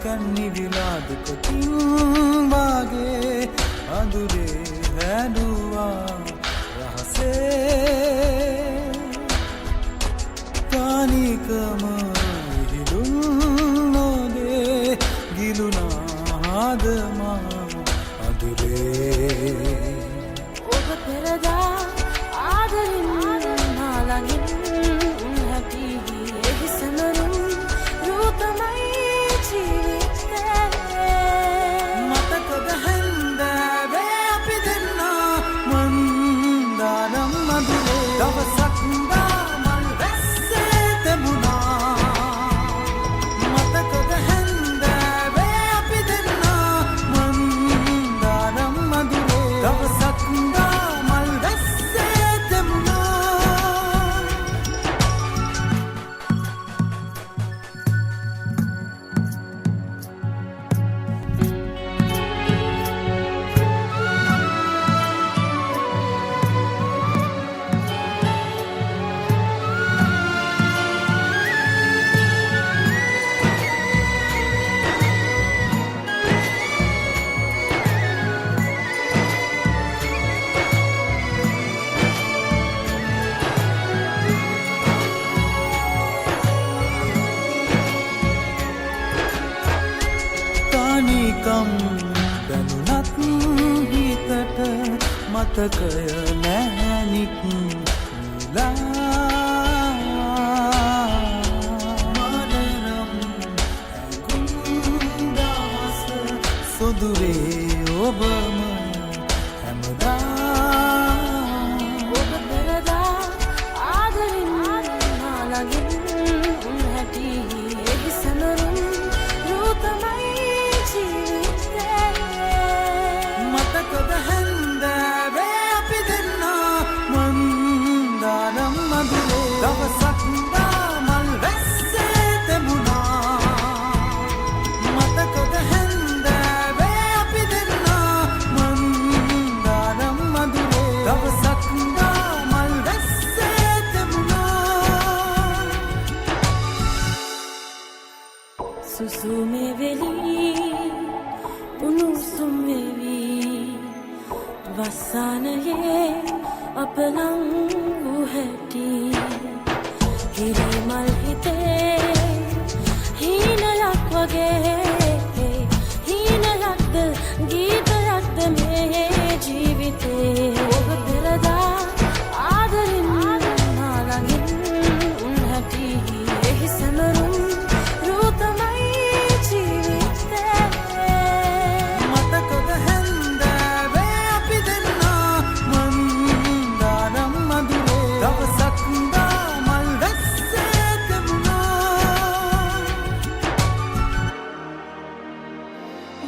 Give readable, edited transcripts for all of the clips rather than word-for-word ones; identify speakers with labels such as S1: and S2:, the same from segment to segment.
S1: කන්නි විලාදුකකින් වාගේ අඳුරේ හැඩුවා රහසේ කානිකම විහිදුන් නොදේ ගිලුනා ආදමා අඳුරේ
S2: ඔබ පෙරදා ආදරින් නාලඟින් හැටි එහි සමරුන් රූතමයි
S1: මතකද හැන්දෑවේ අපි දෙන්නා මන්දානම් මදුරේ දවසක් මල් වැස්සේ තෙමුණා මතකද හැන්දෑවේ අපි දෙන්නා මන්දානම් මදුරේ දවසක් මල් වැස්සේ තෙමුණා නිකම් දැනුනත් හිතට මතකය නැනික් නිලා මනරම් ඇකුන්දහස සොදුරේ ඔබම හැමදා
S2: ඔබ පෙරදා ආදරින් නාලඟින් හැටි එහි සමරුන් රූතමයි
S1: මතකද හැන්දෑවේ අපි දෙන්නා මන්දානම් මදුරේ දවසක් මල් වැස්සේ තෙමුණා මතකද හැන්දෑවේ අපි දෙන්නා මන්දානම් මදුරේ දවසක් මල් වැස්සේ තෙමුණා
S2: සුසුමේ වෙලී උණුසුම් වෙවි වසානයේ අප ලං වූ හැටි හිරිමල් හිතේ හීනයක් වගේ හීනයක්ද ගීතයක්ද මේ ජීවිතේ ඔබ පෙරදා ආදරින් නාලඟින් හැටි එහි සමරුන් රූතමයි
S1: මතකද හැන්දෑවේ අපි දෙන්නා මන්දානම් මදුරේ දවසක් මල් වැස්සේ තෙමුණා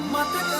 S1: මතකද